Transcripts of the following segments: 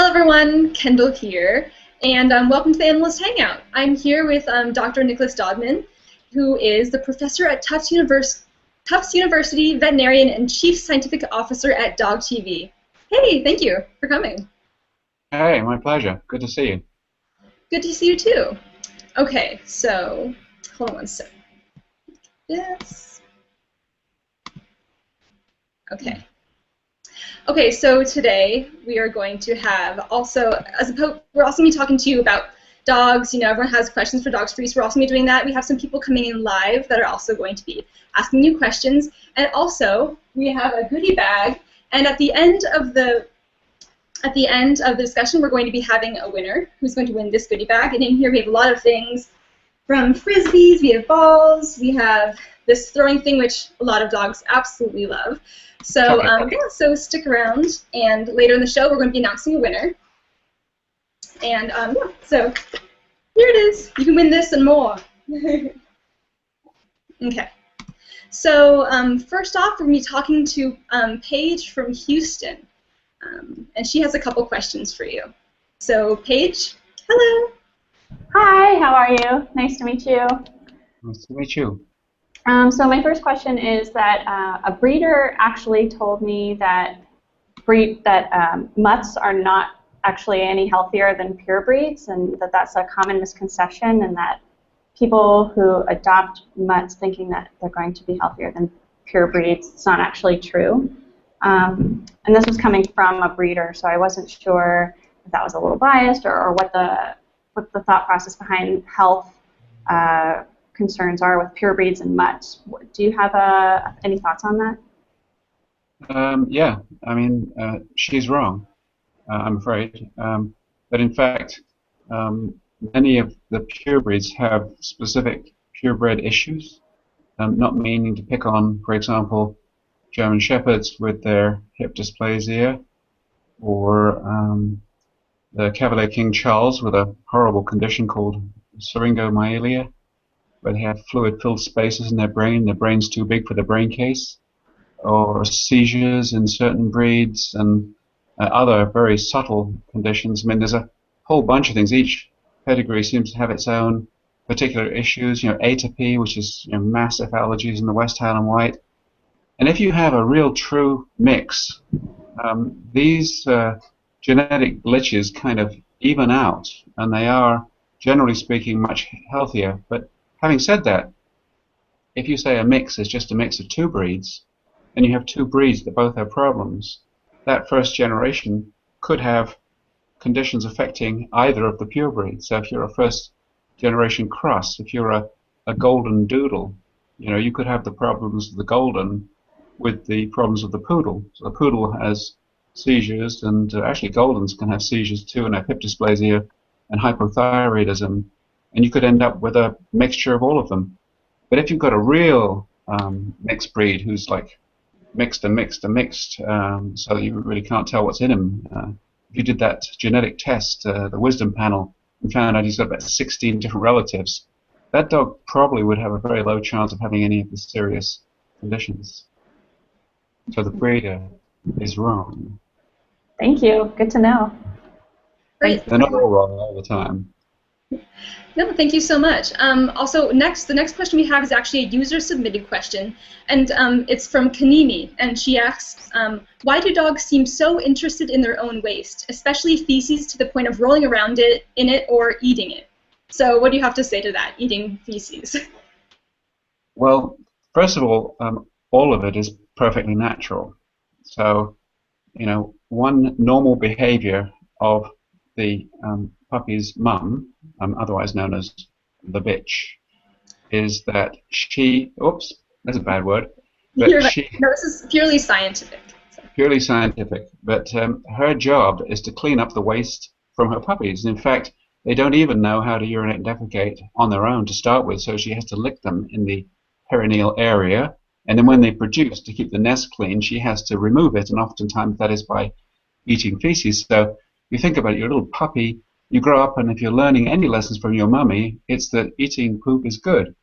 everyone, Kendall here, and welcome to the Analyst Hangout. I'm here with Dr. Nicholas Dodman, who is the professor at Tufts University, veterinarian, and chief scientific officer at Dog TV. Hey, thank you for coming. Hey, my pleasure. Good to see you. Good to see you too. Okay, so hold on one sec. Yes. Okay. Okay, so today we are going to have also, we're also going to be talking to you about dogs. You know, everyone has questions for Dogs Free, so we're also going to be doing that. We have some people coming in live that are also going to be asking you questions. And also, we have a goodie bag, and at the end of the discussion, we're going to be having a winner who's going to win this goodie bag. And in here we have a lot of things, from frisbees, we have balls, we have this throwing thing, which a lot of dogs absolutely love. So, yeah, so stick around, and later in the show we're going to be announcing a winner. And, yeah, so here it is. You can win this and more. Okay. So, first off, we're going to be talking to Paige from Houston. And she has a couple questions for you. So, Paige, hello. Hi, how are you? Nice to meet you. Nice to meet you. So my first question is that a breeder actually told me that mutts are not actually any healthier than pure breeds, and that's a common misconception, and that people who adopt mutts thinking that they're going to be healthier than pure breeds, it's not actually true. And this was coming from a breeder, so I wasn't sure if that was a little biased or what the thought process behind health concerns are with pure breeds and mutts. Do you have any thoughts on that? Yeah, I mean, she's wrong, I'm afraid. But in fact, many of the pure breeds have specific purebred issues, not meaning to pick on, for example, German Shepherds with their hip dysplasia, or the Cavalier King Charles with a horrible condition called syringomyelia, where they have fluid-filled spaces in their brain's too big for the brain case, or seizures in certain breeds, and other very subtle conditions. I mean, there's a whole bunch of things. Each pedigree seems to have its own particular issues. You know, atopy, which is, you know, massive allergies in the West Highland White. And if you have a real true mix, these genetic glitches kind of even out, and they are, generally speaking, much healthier. But having said that, if you say a mix is just a mix of two breeds, and you have two breeds that both have problems, that first generation could have conditions affecting either of the pure breeds. So if you're a first generation cross, if you're a golden doodle, you know, you could have the problems of the golden with the problems of the poodle. So the poodle has seizures, and actually goldens can have seizures too, and have hip dysplasia and hypothyroidism, and you could end up with a mixture of all of them. But if you've got a real mixed breed who's like mixed and mixed and mixed, so that you really can't tell what's in him, if you did that genetic test, the wisdom panel, and found out he's got about 16 different relatives, that dog probably would have a very low chance of having any of the serious conditions. So the breeder is wrong. Thank you. Good to know. Great. They're not all wrong all the time. No, thank you so much. Also, the next question we have is actually a user-submitted question, and it's from Kanimi, and she asks, why do dogs seem so interested in their own waste, especially feces, to the point of rolling around in it or eating it? So what do you have to say to that, eating feces? Well, first of all of it is perfectly natural. So, you know, one normal behavior of the puppy's mum, otherwise known as the bitch, is that she, oops, that's a bad word, but no, this is purely scientific. So. Purely scientific, but her job is to clean up the waste from her puppies. In fact, they don't even know how to urinate and defecate on their own to start with, so she has to lick them in the perineal area, and then when they produce, to keep the nest clean, she has to remove it, and oftentimes that is by eating feces. So you think about it, your little puppy, you grow up, and if you're learning any lessons from your mummy, it's that eating poop is good.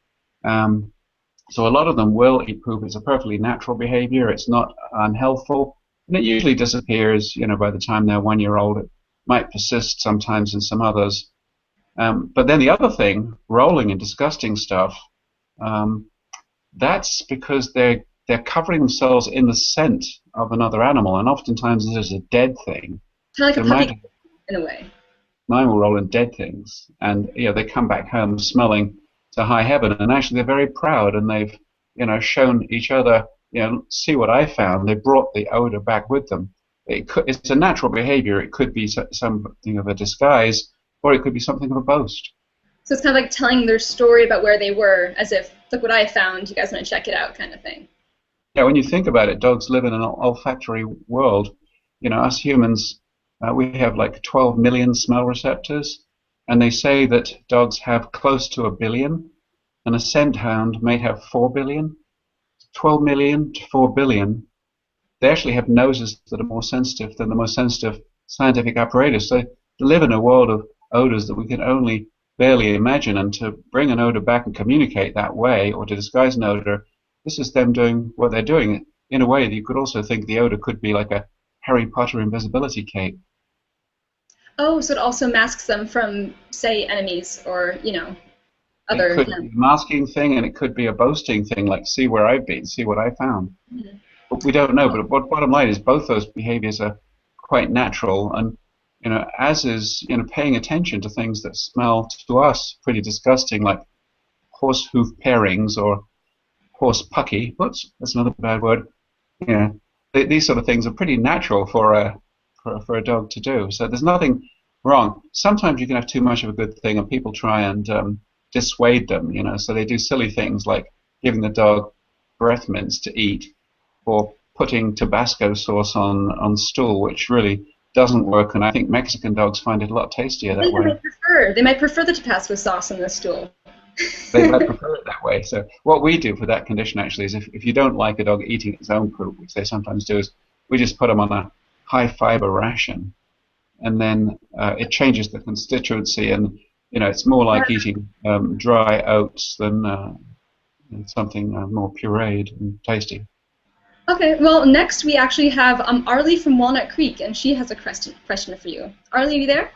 So a lot of them will eat poop. It's a perfectly natural behavior. It's not unhealthful, and it usually disappears, you know, by the time they're 1 year old. might persist sometimes in some others. But then the other thing, rolling and disgusting stuff, that's because they're covering themselves in the scent of another animal, and oftentimes this is a dead thing. Kind of like a puppy, in a way. Mine will roll in dead things, and they come back home smelling to high heaven, and actually they're very proud, and they've shown each other, see what I found. They brought the odor back with them. It's a natural behavior. It could be something of a disguise, or it could be something of a boast. So it's kind of like telling their story about where they were, as if, look what I found, you guys want to check it out, kind of thing. Yeah, when you think about it, dogs live in an olfactory world. Us humans, we have like 12 million smell receptors, and they say that dogs have close to 1 billion, and a scent hound may have 4 billion. 12 million to 4 billion. They actually have noses that are more sensitive than the most sensitive scientific apparatus. So they live in a world of odors that we can only barely imagine, and to bring an odor back and communicate that way, or to disguise an odor, this is them doing what they're doing. In a way, you could also think the odor could be like a Harry Potter invisibility cape. Oh, so it also masks them from, say, enemies or, other... It could be a masking thing, and it could be a boasting thing, like, see where I've been, see what I found. Mm-hmm. But we don't know, but bottom line is both those behaviors are quite natural, and as is paying attention to things that smell to us pretty disgusting, like horse hoof pairings or horse pucky. Whoops, that's another bad word. These sort of things are pretty natural for a dog to do. So there's nothing wrong. Sometimes you can have too much of a good thing, and people try and dissuade them. So they do silly things like giving the dog breath mints to eat, or putting Tabasco sauce on stool, which really doesn't work, and I think Mexican dogs find it a lot tastier that way. They might prefer the Tabasco sauce on the stool. They might prefer it that way. So what we do for that condition actually is if you don't like a dog eating its own poop, which they sometimes do, is we just put them on a high fiber ration, and then it changes the constituency, and it's more like eating dry oats than something more pureed and tasty. Okay, well, next we actually have Arlie from Walnut Creek, and she has a question for you. Arlie, are you there?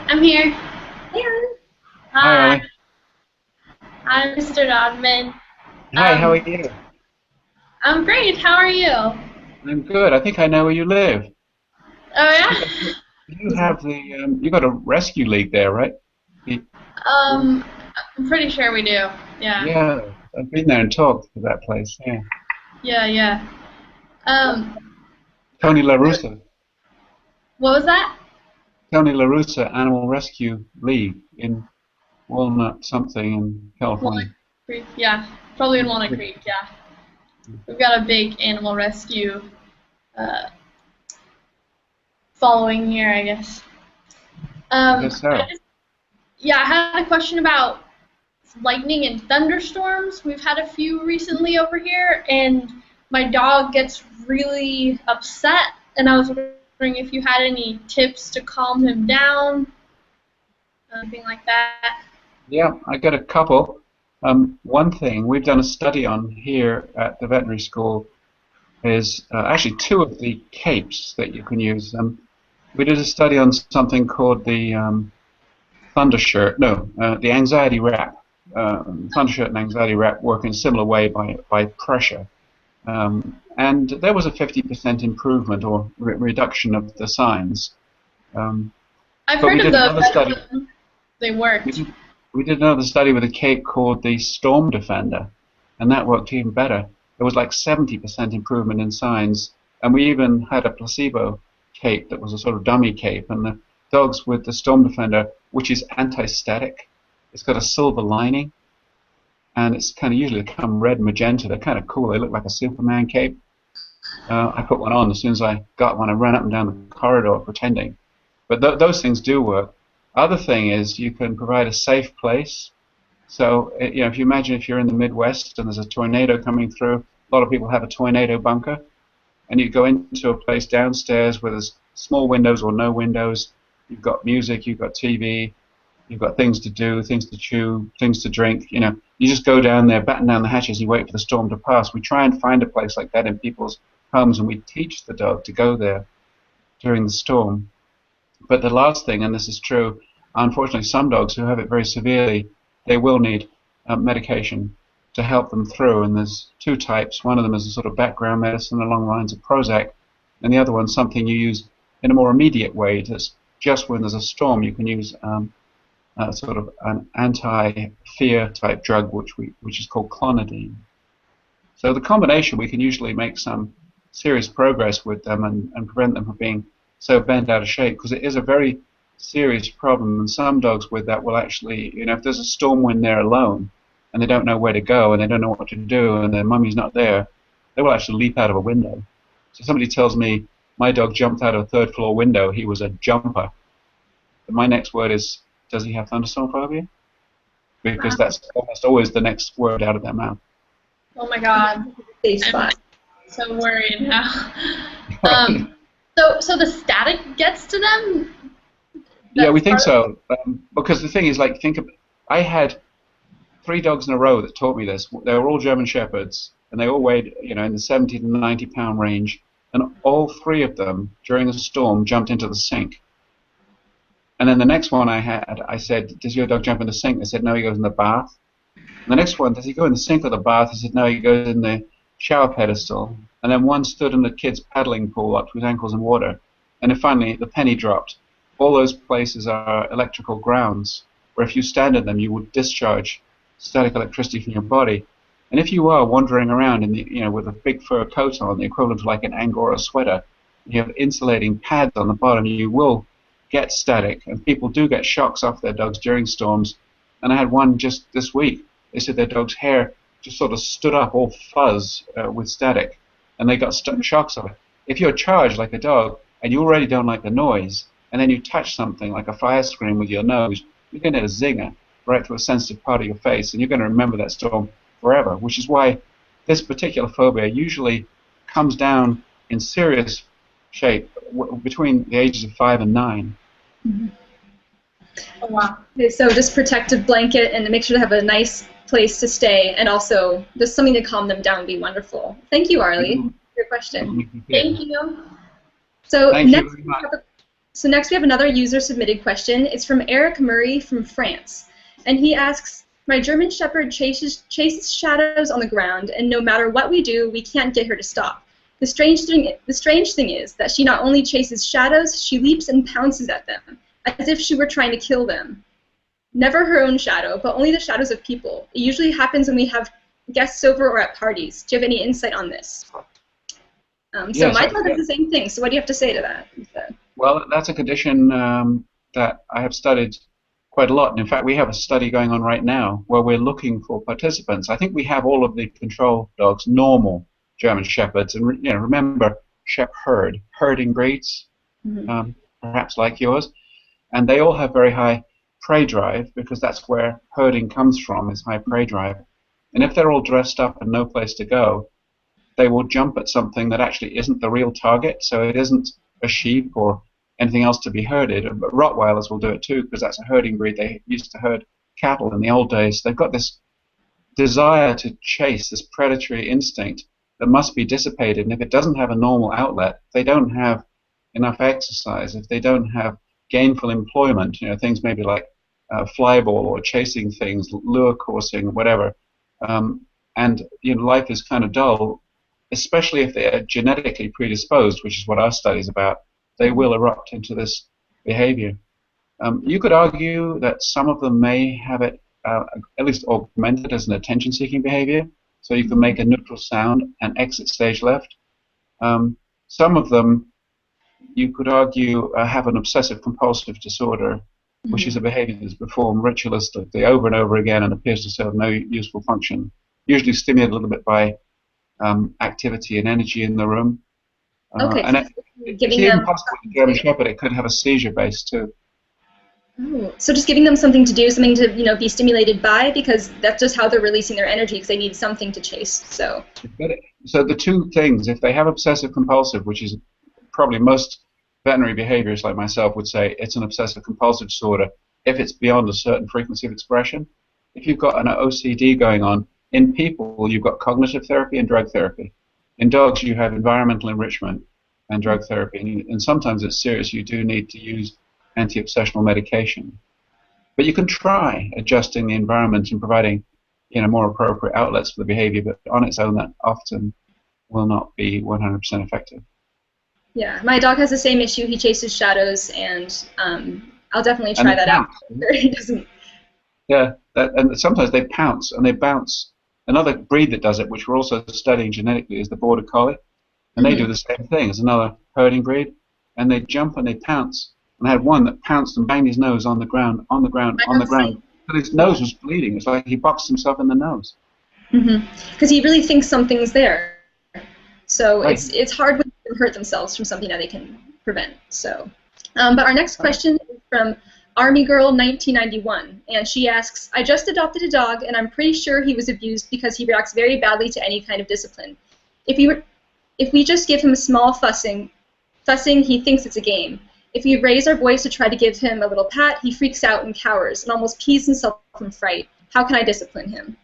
I'm here. Hey, Arlie. Hi, Arlie. Hi, Mr. Dodman. Hi, how are you? I'm great. How are you? I'm good. I think I know where you live. Oh, yeah? You have you got a rescue league there, right? I'm pretty sure we do. Yeah. Yeah, I've been there and talked to that place. Yeah. Yeah. Tony La Russa. What was that? Tony La Russa Animal Rescue League in Walnut something in California. Walnut Creek, yeah. Probably in Walnut Creek, yeah. We've got a big animal rescue following here, I guess. Yes, sir. I had a question about lightning and thunderstorms. We've had a few recently over here, and my dog gets really upset, and I was wondering if you had any tips to calm him down, anything like that. Yeah, I got a couple. One thing we've done a study on here at the veterinary school is actually 2 of the capes that you can use. We did a study on something called the the anxiety wrap. Thundershirt and anxiety wrap work in a similar way by pressure. And there was a 50% improvement or reduction of the signs. I've heard of those. They worked. We did another study with a cape called the Storm Defender, and that worked even better. There was like 70% improvement in signs, and we even had a placebo cape that was a sort of dummy cape, and the dogs with the Storm Defender, which is anti-static, it's got a silver lining, and it's kind of usually come red and magenta. They're kind of cool. They look like a Superman cape. I put one on as soon as I got one. I ran up and down the corridor pretending. But those things do work. Other thing is you can provide a safe place. So if you imagine if you're in the Midwest and there's a tornado coming through, a lot of people have a tornado bunker, and you go into a place downstairs where there's small windows or no windows. You've got music, you've got TV, you've got things to do, things to chew, things to drink. You just go down there, batten down the hatches, you wait for the storm to pass. We try and find a place like that in people's homes, and we teach the dog to go there during the storm. But the last thing, and this is true, unfortunately, some dogs who have it very severely, they will need medication to help them through. And there's two types. One of them is a sort of background medicine along the lines of Prozac, and the other one's something you use in a more immediate way. It's just when there's a storm, you can use sort of an anti-fear type drug, which is called clonidine. So the combination, we can usually make some serious progress with them and prevent them from being so bent out of shape, because it is a very serious problem. And some dogs with that will actually, if there's a storm when they're alone and they don't know where to go and they don't know what to do and their mummy's not there, they will actually leap out of a window. So somebody tells me my dog jumped out of a third-floor window, he was a jumper. But my next word is, does he have thunderstorm phobia? Because that's almost always the next word out of their mouth. Oh my God. I'm so worried now. So the static gets to them? Yeah, we think so. Because the thing is, I had 3 dogs in a row that taught me this. They were all German Shepherds, and they all weighed, in the 70 to 90 pound range. And all 3 of them, during a storm, jumped into the sink. And then the next one I said, does your dog jump in the sink? They said, no, he goes in the bath. And the next one, does he go in the sink or the bath? He said, no, he goes in the shower pedestal. And then one stood in the kid's paddling pool up to his ankles in water. And then finally, the penny dropped. All those places are electrical grounds, where if you stand in them, you would discharge static electricity from your body. And if you are wandering around with a big fur coat on, the equivalent of like an Angora sweater, you have insulating pads on the bottom, you will get static. And people do get shocks off their dogs during storms. And I had one just this week. They said their dog's hair just sort of stood up all fuzz with static, and they got shocks of it. If you're charged like a dog and you already don't like the noise, and then you touch something like a fire screen with your nose, you're going to get a zinger right through a sensitive part of your face, and you're going to remember that storm forever, which is why this particular phobia usually comes down in serious shape between the ages of 5 and 9. Mm-hmm. Oh, wow. Okay, so just protective blanket and make sure to have a nice place to stay, and also just something to calm them down would be wonderful. Thank you, Arlie, for your question. Thank you. So next we have another user-submitted question. It's from Eric Murray from France, and he asks, my German Shepherd chases shadows on the ground, and no matter what we do, we can't get her to stop. The strange thing is that she not only chases shadows, she leaps and pounces at them, as if she were trying to kill them. Never her own shadow, but only the shadows of people. It usually happens when we have guests over or at parties. Do you have any insight on this? So my dog does the same thing, so what do you have to say to that? Well, that's a condition that I have studied quite a lot. And in fact, we have a study going on right now where we're looking for participants. I think we have all of the control dogs, normal German Shepherds, and remember, Shepherd, herding breeds, perhaps like yours, and they all have very high prey drive, because that's where herding comes from, is high prey drive. And if they're all dressed up and no place to go, they will jump at something that actually isn't the real target, so it isn't a sheep or anything else to be herded. But Rottweilers will do it too, because that's a herding breed. They used to herd cattle in the old days. They've got this desire to chase, this predatory instinct that must be dissipated, and if it doesn't have a normal outlet, if they don't have enough exercise, if they don't have gainful employment, things maybe like flyball or chasing things, lure coursing, whatever, and life is kind of dull, especially if they are genetically predisposed, which is what our study is about. They will erupt into this behavior. You could argue that some of them may have it at least augmented as an attention-seeking behavior, so you can make a neutral sound and exit stage left. Some of them, you could argue, have an obsessive-compulsive disorder, which is a behavior that's performed ritualistically over and over again and appears to serve no useful function, usually stimulated a little bit by activity and energy in the room. Okay, and it's even possible with the German Shepherd it could have a seizure base too. Oh, so just giving them something to do, something to be stimulated by, because that's just how they're releasing their energy, because they need something to chase. So the two things, if they have obsessive compulsive, which is probably most veterinary behaviorists like myself would say it's an obsessive compulsive disorder if it's beyond a certain frequency of expression. If you've got an OCD going on, in people you've got cognitive therapy and drug therapy. In dogs you have environmental enrichment and drug therapy, and sometimes it's serious. You do need to use anti-obsessional medication. But you can try adjusting the environment and providing, more appropriate outlets for the behavior, but on its own that often will not be 100% effective. Yeah, my dog has the same issue. He chases shadows, and I'll definitely try that out. He doesn't. Yeah, and sometimes they pounce and they bounce. Another breed that does it, which we're also studying genetically, is the Border Collie, and they do the same thing. It's another herding breed, and they jump and they pounce. And I had one that pounced and banged his nose on the ground, But his nose was bleeding. It's like he boxed himself in the nose. Because he really thinks something's there. So it's hard when they hurt themselves from something that they can prevent. So, but our next question is from Army Girl 1991, and she asks, I just adopted a dog, and I'm pretty sure he was abused because he reacts very badly to any kind of discipline. If we just give him a small fussing, he thinks it's a game. If we raise our voice to try to give him a little pat, he freaks out and cowers and almost pees himself from fright. How can I discipline him?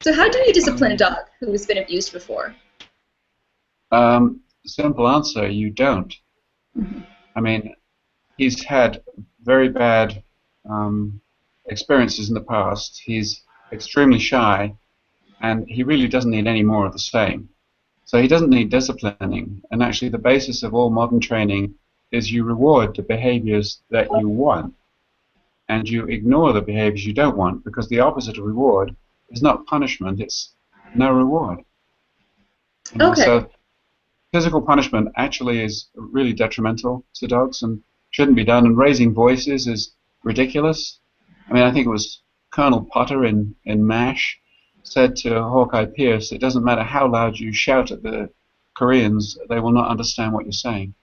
So how do you discipline a dog who has been abused before? Simple answer, you don't. I mean, he's had very bad experiences in the past. He's extremely shy, and he really doesn't need any more of the same. So he doesn't need disciplining, and actually the basis of all modern training is you reward the behaviors that you want, and you ignore the behaviors you don't want, because the opposite of reward is not punishment, it's no reward. Okay. So physical punishment actually is really detrimental to dogs and shouldn't be done, and raising voices is ridiculous. I mean, I think it was Colonel Potter in MASH said to Hawkeye Pierce, it doesn't matter how loud you shout at the Koreans, they will not understand what you're saying.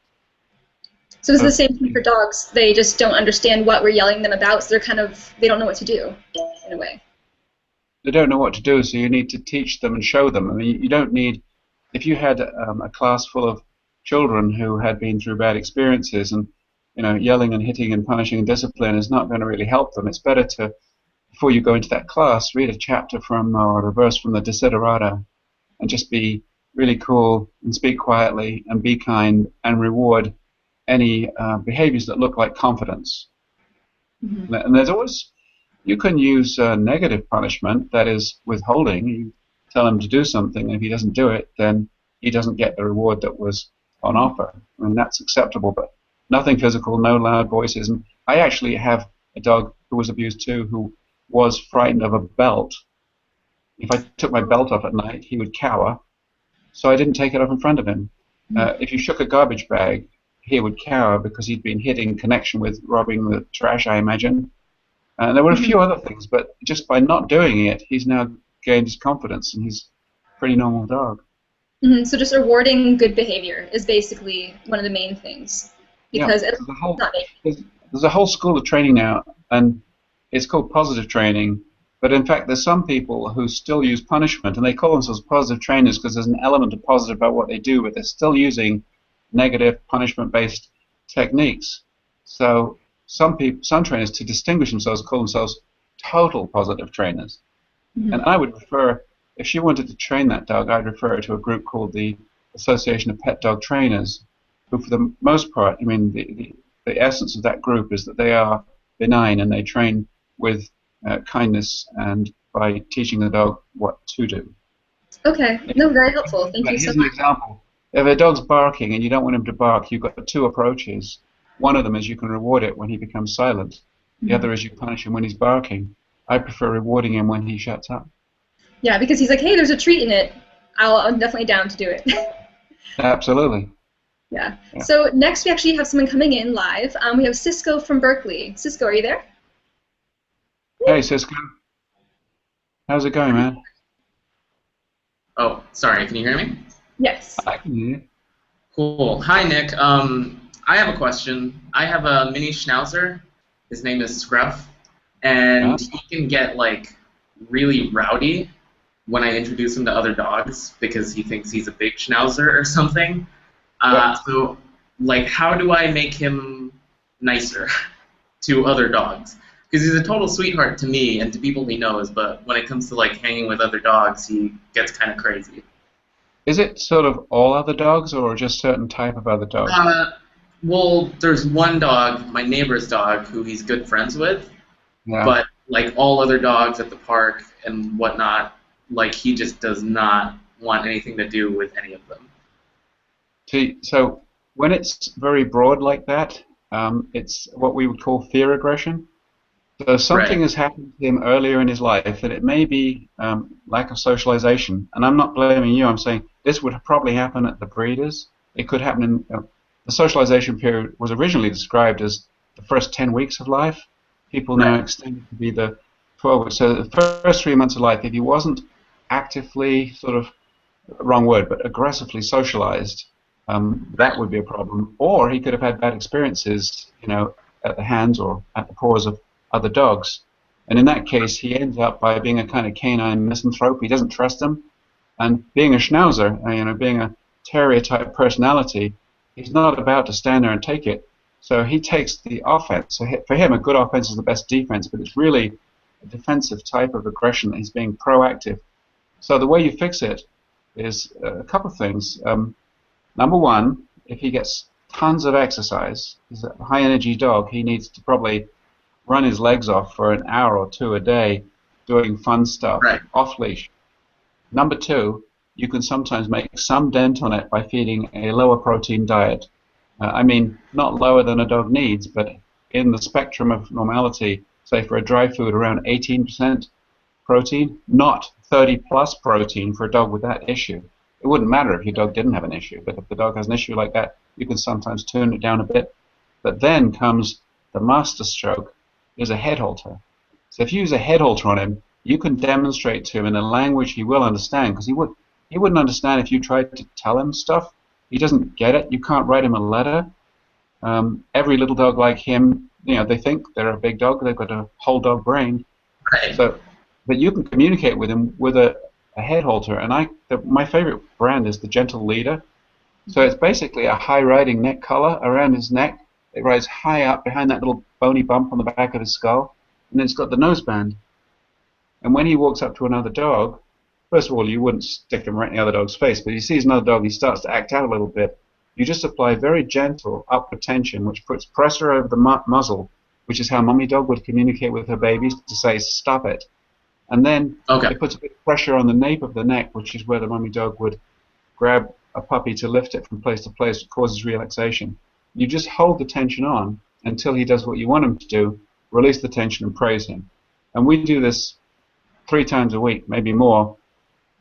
So it's the same thing for dogs. They just don't understand what we're yelling them about, so they don't know what to do, in a way. They don't know what to do, so you need to teach them and show them. I mean, you don't need, if you had a class full of children who had been through bad experiences, and yelling and hitting and punishing and discipline is not going to really help them. It's better to, before you go into that class, read a chapter from or a verse from the Desiderata, and just be really cool and speak quietly and be kind and reward any behaviors that look like confidence. And there's always, you can use negative punishment, that is withholding. You tell him to do something, and if he doesn't do it, then he doesn't get the reward that was on offer. I mean, that's acceptable, but nothing physical, no loud voices. And I actually have a dog who was abused too, who was frightened of a belt. If I took my belt off at night, he would cower, so I didn't take it off in front of him. If you shook a garbage bag, he would cower because he'd been hit in connection with robbing the trash, I imagine. And there were a few other things, but just by not doing it, he's now gained his confidence, and he's a pretty normal dog. So just rewarding good behavior is basically one of the main things. Because there's a whole school of training now, and it's called positive training, but in fact there's some people who still use punishment, and they call themselves positive trainers because there's an element of positive about what they do, but they're still using negative punishment-based techniques. So some trainers, to distinguish themselves, call themselves total positive trainers. And I would refer, if you wanted to train that dog, I'd refer her to a group called the Association of Pet Dog Trainers, who for the most part, I mean, the essence of that group is that they are benign and they train with kindness and by teaching the dog what to do. Okay, no, very helpful. Thank you so much. Here's an example. If a dog's barking and you don't want him to bark, you've got two approaches. One of them is you can reward it when he becomes silent. The other is you punish him when he's barking. I prefer rewarding him when he shuts up. Yeah, because he's like, hey, there's a treat in it. I'm definitely down to do it. Absolutely. Yeah. So next we actually have someone coming in live. We have Cisco from Berkeley. Cisco, are you there? Hey, Cisco. How's it going, man? Oh, sorry. Can you hear me? Yes. I can hear you. Cool. Hi, Nick. I have a question. I have a mini schnauzer. His name is Scruff, and he can get like really rowdy when I introduce him to other dogs because he thinks he's a big schnauzer or something. So, like, how do I make him nicer to other dogs? Because he's a total sweetheart to me and to people he knows, but when it comes to like hanging with other dogs, he gets kind of crazy. Is it sort of all other dogs or just certain type of other dogs? Well, there's one dog, my neighbor's dog, who he's good friends with, Yeah. but like all other dogs at the park and whatnot, like he just does not want anything to do with any of them. So when it's very broad like that, it's what we would call fear aggression. So something has happened to him earlier in his life, and it may be lack of socialization. And I'm not blaming you. I'm saying this would probably happen at the breeders. It could happen in the socialization period was originally described as the first 10 weeks of life. People now extend it to be the 12 weeks. So the first 3 months of life, if he wasn't actively, sort of, wrong word, but aggressively socialized, that would be a problem. Or he could have had bad experiences, at the hands or at the paws of other dogs. And in that case, he ends up by being a kind of canine misanthrope. He doesn't trust them. And being a schnauzer, being a terrier-type personality, he's not about to stand there and take it. So he takes the offense. So for him, a good offense is the best defense, but it's really a defensive type of aggression that he's being proactive. So the way you fix it is a couple of things. Number one, if he gets tons of exercise, he's a high-energy dog, he needs to probably run his legs off for an hour or two a day doing fun stuff, off-leash. Number two, you can sometimes make some dent on it by feeding a lower protein diet. I mean, not lower than a dog needs, but in the spectrum of normality, say for a dry food, around 18% protein, not 30-plus protein for a dog with that issue. It wouldn't matter if your dog didn't have an issue, but if the dog has an issue like that, you can sometimes tune it down a bit. But then comes the master stroke, is a head halter. So if you use a head halter on him, you can demonstrate to him in a language he will understand, because he wouldn't understand if you tried to tell him stuff. He doesn't get it. You can't write him a letter. Every little dog like him, they think they're a big dog. They've got a whole dog brain. So, but you can communicate with him with a head halter. And my favorite brand is the Gentle Leader. So it's basically a high riding neck collar around his neck. It rides high up behind that little bony bump on the back of his skull. And then it's got the noseband. And when he walks up to another dog, first of all, you wouldn't stick him right in the other dog's face, but he sees another dog, he starts to act out a little bit. You just apply very gentle upward tension, which puts pressure over the muzzle, which is how mommy dog would communicate with her babies to say, stop it. And then it puts a bit of pressure on the nape of the neck, which is where the mommy dog would grab a puppy to lift it from place to place, which causes relaxation. You just hold the tension on until he does what you want him to do, release the tension and praise him. And we do this 3 times a week, maybe more.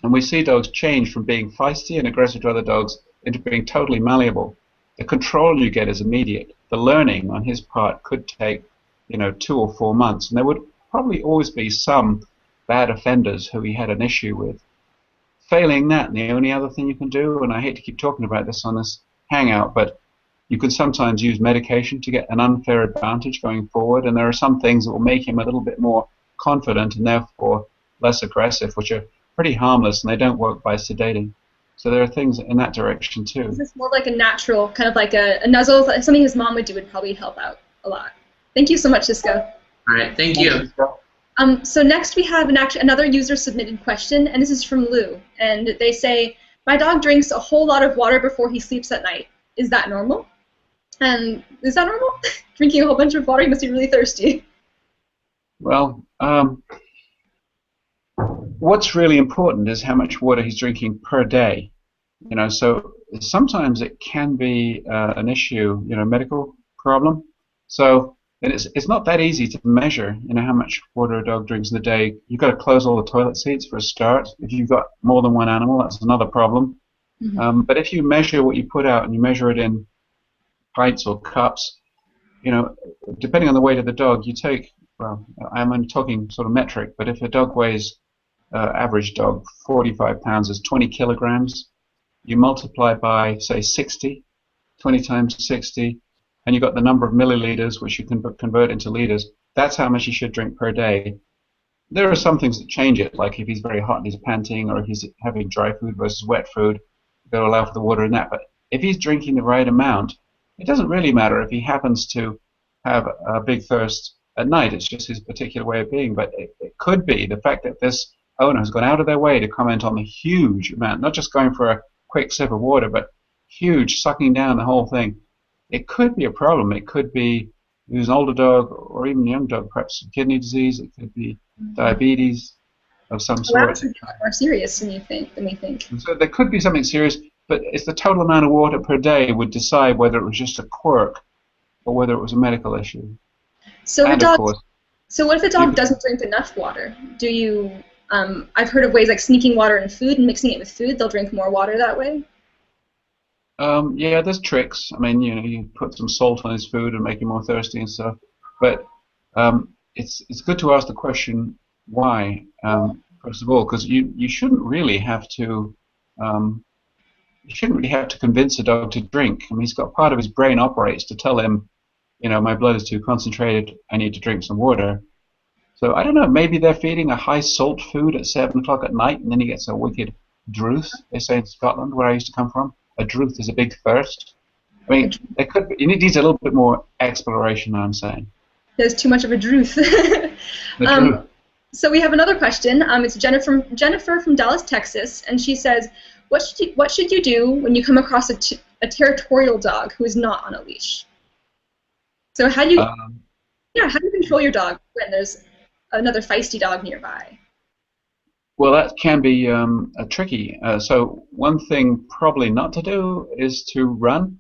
And we see dogs change from being feisty and aggressive to other dogs into being totally malleable. The control you get is immediate. The learning on his part could take, 2 or 4 months. And there would probably always be some bad offenders who he had an issue with. Failing that, and the only other thing you can do, and I hate to keep talking about this on this hangout, but you can sometimes use medication to get an unfair advantage going forward, and there are some things that will make him a little bit more confident and therefore less aggressive, which are pretty harmless, and they don't work by sedating. So there are things in that direction too. Is this more like a natural, kind of like a nuzzle? Something his mom would do would probably help out a lot. Thank you so much, Cisco. All right, thank you. So next we have another user-submitted question, and this is from Lou. And they say, my dog drinks a whole lot of water before he sleeps at night. Is that normal? And is that normal? Drinking a whole bunch of water, he must be really thirsty. Well, what's really important is how much water he's drinking per day. So sometimes it can be an issue, medical problem. So and it's not that easy to measure, how much water a dog drinks in a day. You've got to close all the toilet seats for a start. If you've got more than one animal, that's another problem. Mm-hmm. But if you measure what you put out and you measure it in pints or cups, depending on the weight of the dog, you take, well, I'm only talking sort of metric, but if a dog weighs, average dog, 45 pounds is 20 kilograms, you multiply by, say, 60, 20 times 60, and you've got the number of milliliters, which you can convert into liters. That's how much he should drink per day. There are some things that change it, like if he's very hot and he's panting, or if he's having dry food versus wet food, you've got to allow for the water in that. But if he's drinking the right amount, it doesn't really matter if he happens to have a big thirst at night. It's just his particular way of being. But it could be the fact that this owner has gone out of their way to comment on the huge amount, not just going for a quick sip of water, but huge, sucking down the whole thing. it could be a problem. It could be he was an older dog or even a young dog, perhaps kidney disease. It could be diabetes of some sort. That's more serious than we think. So there could be something serious, but it's the total amount of water per day would decide whether it was just a quirk or whether it was a medical issue. So and the dog. Of course, so what if the dog doesn't drink enough water? Do you? I've heard of ways like sneaking water in food and mixing it with food. They'll drink more water that way. Yeah, there's tricks. I mean, you put some salt on his food and make him more thirsty and stuff. But it's good to ask the question why, first of all, because you shouldn't really have to convince a dog to drink. I mean, he's got part of his brain operates to tell him, my blood is too concentrated. I need to drink some water. So I don't know. Maybe they're feeding a high salt food at 7 o'clock at night, and then he gets a wicked druth. They say in Scotland, where I used to come from. A druth is a big thirst. I mean, it needs a little bit more exploration, I'm saying. There's too much of a druth. So we have another question. It's Jennifer from Dallas, Texas, and she says, what should you do when you come across a territorial dog who is not on a leash? So how do you control your dog when there's another feisty dog nearby? Well, that can be tricky. So one thing probably not to do is to run,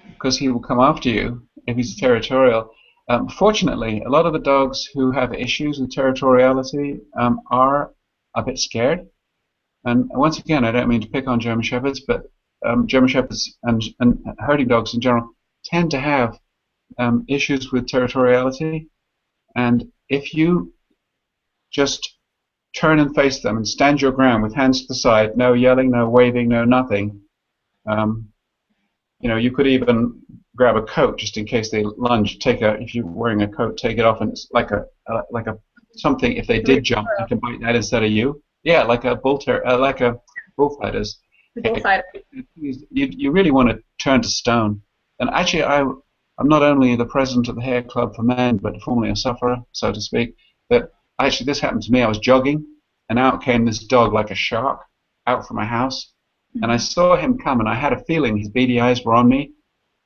because he will come after you if he's territorial. Fortunately, a lot of the dogs who have issues with territoriality are a bit scared. And once again, I don't mean to pick on German Shepherds, but German Shepherds and herding dogs in general tend to have issues with territoriality. And if you just turn and face them and stand your ground with hands to the side, no yelling, no waving, no nothing. You could even grab a coat just in case they lunge. If you're wearing a coat, take it off, and it's like a something. If they did jump, you can bite that instead of you. Yeah, like a bullfighter's. Bullfighter. You really want to turn to stone. And actually, I'm not only the president of the Hair Club for Men, but formerly a sufferer, so to speak. That actually, this happened to me. I was jogging, and out came this dog like a shark out from my house. And I saw him come, and I had a feeling his beady eyes were on me.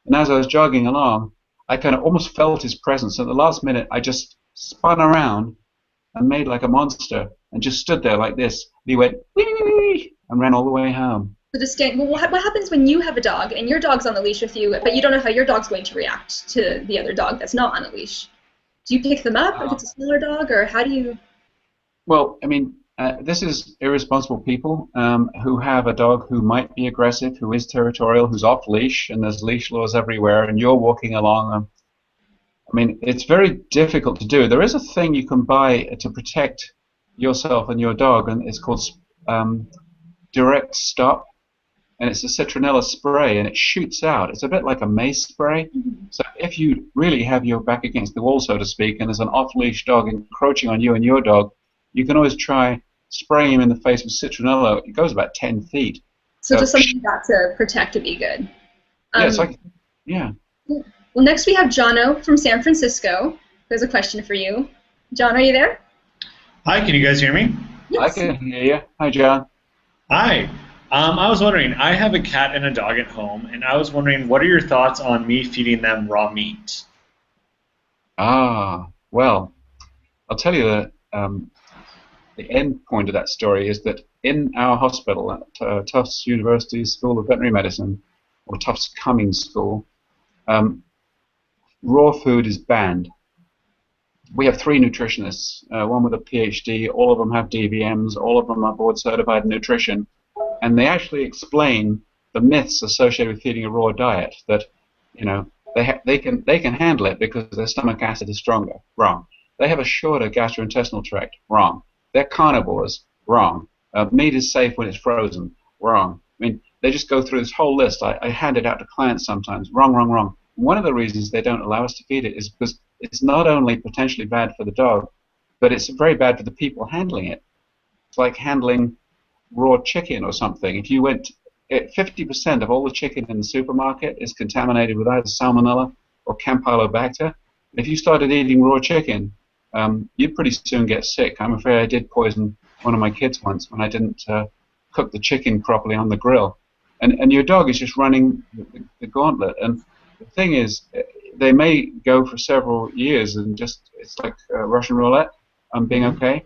And as I was jogging along, I kind of almost felt his presence. At the last minute, I just spun around and made like a monster and just stood there like this. He went, wee, and ran all the way home. Well, what happens when you have a dog and your dog's on the leash with you, but you don't know how your dog's going to react to the other dog that's not on a leash? Do you pick them up if it's a smaller dog, or how do you? Well, I mean, this is irresponsible people who have a dog who might be aggressive, who is territorial, who's off leash, and there's leash laws everywhere, and you're walking along. I mean, it's very difficult to do. There is a thing you can buy to protect yourself and your dog, and it's called Direct Stop, and it's a citronella spray, and it shoots out. It's a bit like a mace spray. Mm-hmm. So if you really have your back against the wall, so to speak, and there's an off-leash dog encroaching on you and your dog, you can always try spraying him in the face with citronella. It goes about 10 feet. So just something like that to protect would be good. Yeah. Well, next we have Jono from San Francisco. There's a question for you. John, are you there? Hi, can you guys hear me? Yes. I can hear you. Hi, John. Hi. I was wondering, I have a cat and a dog at home, and I was wondering, what are your thoughts on me feeding them raw meat? Well, I'll tell you that the end point of that story is that in our hospital at Tufts University School of Veterinary Medicine, or Tufts Cummings School, raw food is banned. We have 3 nutritionists, one with a PhD, all of them have DVMs, all of them are board certified in nutrition, and they actually explain the myths associated with feeding a raw diet, that they can handle it because their stomach acid is stronger. Wrong. They have a shorter gastrointestinal tract. Wrong. They're carnivores. Wrong. Meat is safe when it's frozen. Wrong. I mean, they just go through this whole list. I hand it out to clients sometimes. Wrong, wrong, wrong. One of the reasons they don't allow us to feed it is because it's not only potentially bad for the dog, but it's very bad for the people handling it. It's like handling raw chicken or something. If you went, 50% of all the chicken in the supermarket is contaminated with either salmonella or campylobacter. If you started eating raw chicken, you'd pretty soon get sick. I'm afraid I did poison one of my kids once when I didn't cook the chicken properly on the grill. And your dog is just running the gauntlet. And the thing is, they may go for several years and just, it's like Russian roulette, being okay,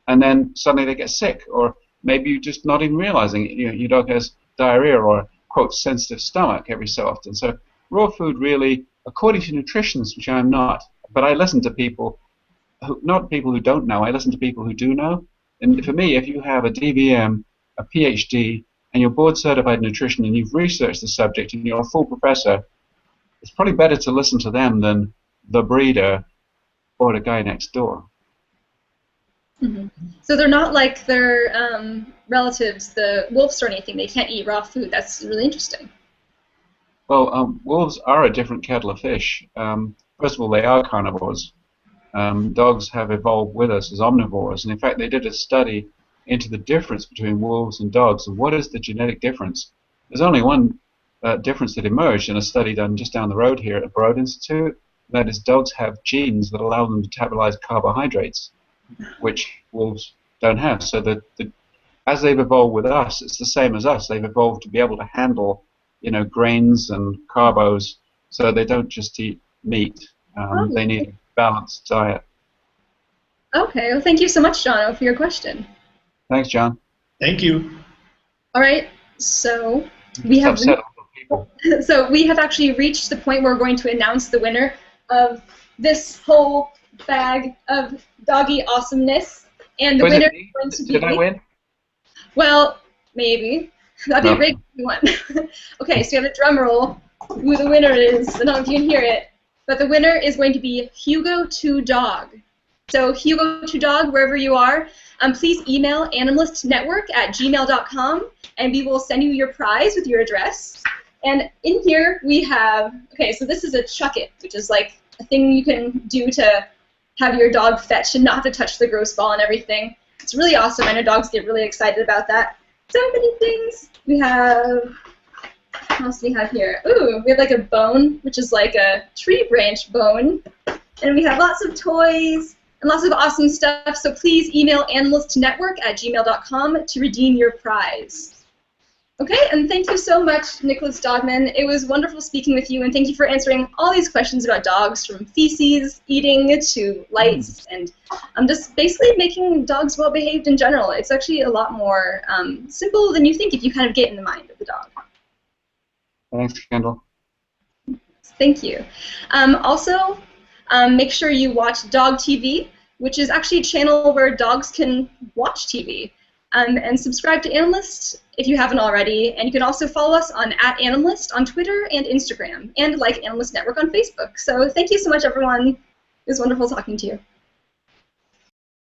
and then suddenly they get sick, or maybe you're just not even realizing it. You know, your dog has diarrhea or, quote, sensitive stomach every so often. So raw food really, according to nutritionists, which I'm not, but I listen to people, not people who don't know, I listen to people who do know. And for me, if you have a DVM, a PhD, and you're board-certified in nutrition and you've researched the subject and you're a full professor, it's probably better to listen to them than the breeder or the guy next door. Mm-hmm. So they're not like their relatives, the wolves or anything. They can't eat raw food. That's really interesting. Well, wolves are a different kettle of fish. First of all, they are carnivores. Dogs have evolved with us as omnivores, and in fact, they did a study into the difference between wolves and dogs, and what is the genetic difference. There's only one difference that emerged in a study done just down the road here at the Broad Institute. That is, dogs have genes that allow them to metabolize carbohydrates, which wolves don't have. So as they've evolved with us, it's the same as us. They've evolved to be able to handle, you know, grains and carbos, so they don't just eat meat. They need a balanced diet. Okay, well, thank you so much, John, for your question. Thanks, John. Thank you. All right, so we have actually reached the point where we're going to announce the winner of this whole bag of doggy awesomeness, and the winner is going to be. Did I win? Well, maybe. That'd be a great one. Okay, so we have a drum roll. Who the winner is? I don't know if you can hear it, but the winner is going to be Hugo2Dog. So Hugo2Dog, wherever you are, please email animalistnetwork@gmail.com, and we will send you your prize with your address. And in here we have, okay, so this is a chuck it, which is like a thing you can do to have your dog fetch and not have to touch the gross ball and everything. It's really awesome. I know dogs get really excited about that. So many things. We have, what else do we have here? Ooh, we have like a bone, which is like a tree branch bone. And we have lots of toys and lots of awesome stuff. So please email animalistnetwork@gmail.com to redeem your prize. Okay, and thank you so much, Nicholas Dodman. It was wonderful speaking with you, and thank you for answering all these questions about dogs, from feces, eating, to lights, and just basically making dogs well-behaved in general. It's actually a lot more simple than you think if you kind of get in the mind of the dog. Thanks, Kendall. Thank you. Also, make sure you watch Dog TV, which is actually a channel where dogs can watch TV. And subscribe to Animalist if you haven't already. And you can also follow us on @Animalist on Twitter and Instagram, and like Animalist Network on Facebook. So thank you so much, everyone. It was wonderful talking to you.